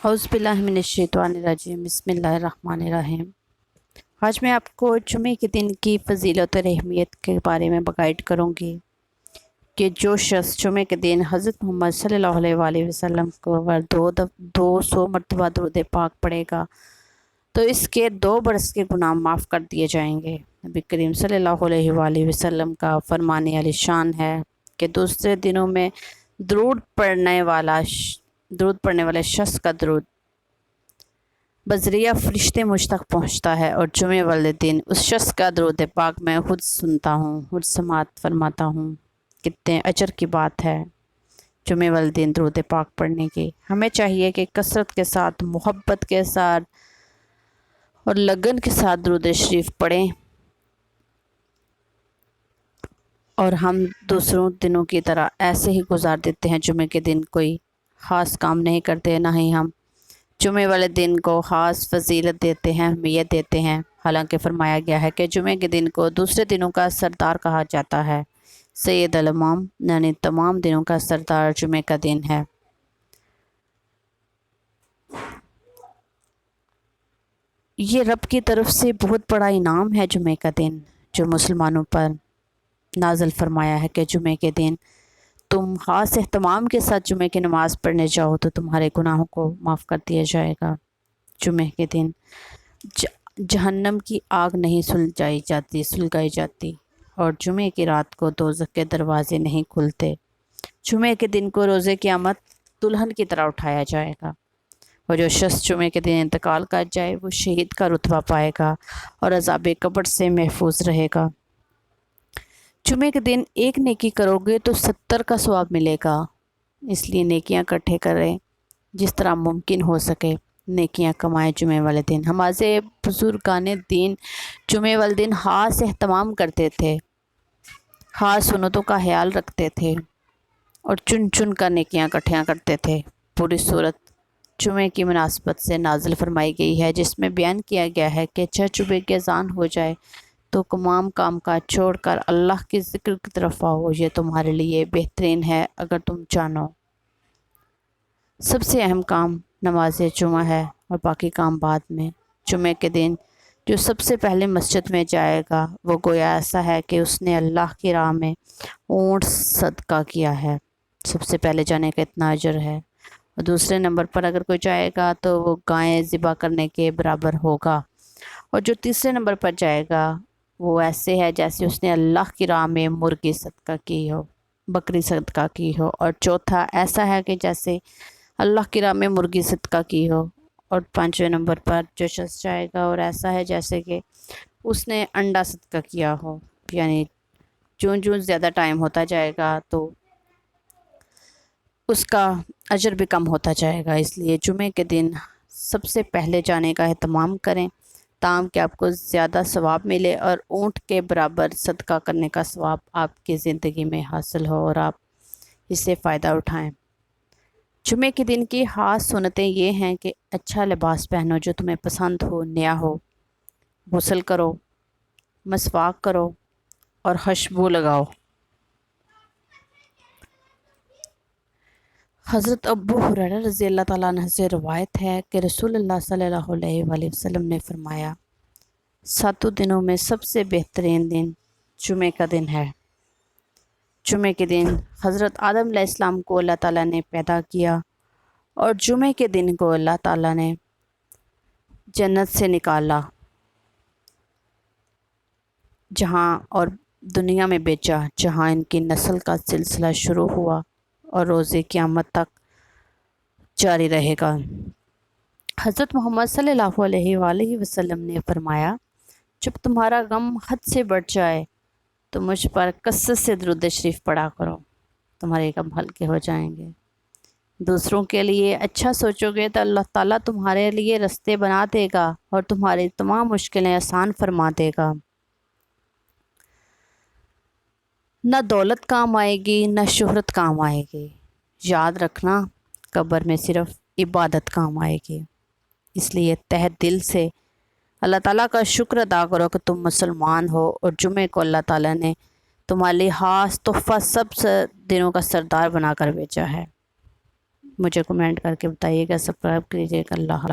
औज़ु बिल्लाहि मिनश्शैतानिर्रजीम बिस्मिल्लाहिर्रहमानिर्रहीम। आज मैं आपको जुमे के दिन की फ़जीलत और अहमियत के बारे में गाइड करूँगी कि जो शख्स जुमे के दिन हज़रत मोहम्मद सल्लल्लाहु अलैहि वसल्लम को अगर 200 मरतबा दुरूद पाक पढ़ेगा तो इसके 2 बरस के गुनाह माफ़ कर दिए जाएंगे। नबी करीम सल्लल्लाहु अलैहि वसल्लम का फरमान आली शान है कि दूसरे दिनों में दुरूद पढ़ने वाले शख्स का दुरूद बज़रिया फ़रिश्ते मुझ तक पहुँचता है और जुमे वाले दिन उस शख्स का दुरूद पाक मैं खुद सुनता हूँ, खुद समात फरमाता हूँ। कितने अजर की बात है जुमे वाले दिन दुरूद पाक पढ़ने की। हमें चाहिए कि कसरत के साथ, मोहब्बत के साथ और लगन के साथ दुरूद शरीफ पढ़ें और हम दूसरों दिनों की तरह ऐसे ही गुजार देते हैं। जुमे के दिन कोई ख़ास काम नहीं करते, ना ही हम जुमे वाले दिन को ख़ास फजीलत देते हैं, अहमियत देते हैं। हालांकि फरमाया गया है कि जुमे के दिन को दूसरे दिनों का सरदार कहा जाता है। सैयद अल-अमाम यानी तमाम दिनों का सरदार जुमे का दिन है। ये रब की तरफ से बहुत बड़ा इनाम है जुमे का दिन, जो मुसलमानों पर नाज़िल फरमाया है कि जुमे के दिन तुम ख़ास एहतमाम के साथ जुमे की नमाज़ पढ़ने जाओ तो तुम्हारे गुनाहों को माफ़ कर दिया जाएगा। जुमे के दिन जहन्नम की आग नहीं सुलगाई जाती और जुमे की रात को दोज़ख के दरवाज़े नहीं खुलते। जुमे के दिन को रोज़े क़यामत दुल्हन की तरह उठाया जाएगा और जो शख्स जुमे के दिन इंतकाल कर जाए वो शहीद का रुतबा पाएगा और अज़ाब कब्र से महफूज रहेगा। जुमे के दिन एक नेकी करोगे तो 70 का सवाब मिलेगा, इसलिए नेकियां इकट्ठे करें जिस तरह मुमकिन हो सके। नेकियां कमाएं जुमे वाले दिन। हमारे बुजुर्गान दीन जुमे वाले दिन ख़ास एहतमाम करते थे, ख़ास सुन्नतों का ख्याल रखते थे और चुन चुन कर नेकियां इकट्ठियाँ करते थे। पूरी सूरत जुमे की मुनासबत से नाज़िल फरमाई गई है, जिसमें बयान किया गया है कि जब जुमे की अज़ान हो जाए तो तमाम काम काज छोड़ कर अल्लाह के ज़िक्र की तरफ आओ, ये तुम्हारे लिए बेहतरीन है अगर तुम जानो। सबसे अहम काम नमाज जुमा है और बाकी काम बाद में। जुमे के दिन जो सबसे पहले मस्जिद में जाएगा वो गोया ऐसा है कि उसने अल्लाह की राह में ऊँट सदका किया है। सबसे पहले जाने का इतना अजर है। और दूसरे नंबर पर अगर कोई जाएगा तो वो गायें ज़िबा करने के बराबर होगा। और जो तीसरे नंबर पर जाएगा वो ऐसे है जैसे उसने अल्लाह की राह में मुर्गी सदका की हो, बकरी सदका की हो। और चौथा ऐसा है कि जैसे अल्लाह की राह में मुर्गी सदका की हो। और 5वें नंबर पर जो शख्स जाएगा और ऐसा है जैसे कि उसने अंडा सदका किया हो, यानी जो ज़्यादा टाइम होता जाएगा तो उसका अजर भी कम होता जाएगा। इसलिए जुमे के दिन सबसे पहले जाने का एहतमाम करें ताकि आपको ज़्यादा सवाब मिले और ऊँट के बराबर सदका करने का सवाब आपकी ज़िंदगी में हासिल हो और आप इससे फ़ायदा उठाएं। जुमे के दिन की ख़ास सुन्नतें ये हैं कि अच्छा लिबास पहनो जो तुम्हें पसंद हो, नया हो। गुस्ल करो, मसवाक करो और खुशबू लगाओ। हज़रत अबू हुरैरा रज़ियल्लाहु ताला अन्हु से रवायत है कि रसूलुल्लाह सल्लल्लाहु अलैहि वसल्लम ने फरमाया, 7 दिनों में सबसे बेहतरीन दिन जुमे का दिन है। जुमे के दिन हज़रत आदम अलैहिस्सलाम को अल्लाह ताला ने पैदा किया और जुमे के दिन को अल्लाह ताला ने जन्नत से निकाला और दुनिया में भेजा, जहाँ इनकी नस्ल का सिलसिला शुरू हुआ और रोज़े क़यामत तक जारी रहेगा। हज़रत मोहम्मद सल्लल्लाहु अलैहि वसल्लम ने फरमाया, जब तुम्हारा गम हद से बढ़ जाए तो मुझ पर कसरत से दुरूद शरीफ पढ़ा करो, तुम्हारे गम हल्के हो जाएंगे। दूसरों के लिए अच्छा सोचोगे तो अल्लाह ताला तुम्हारे लिए रास्ते बना देगा और तुम्हारी तमाम मुश्किलें आसान फरमा देगा। ना दौलत काम आएगी, ना शोहरत काम आएगी। याद रखना, कब्र में सिर्फ इबादत काम आएगी। इसलिए तहे दिल से अल्लाह ताला का शुक्र अदा करो कि तुम मुसलमान हो और जुमे को अल्लाह ताला ने तुम्हारे लिए ख़ास तोहफ़ा सब दिनों का सरदार बनाकर भेजा है। مجھے کمنٹ کر کے بتائیے گا، سبسکرائب کیجیے گا۔ اللہ حافظ۔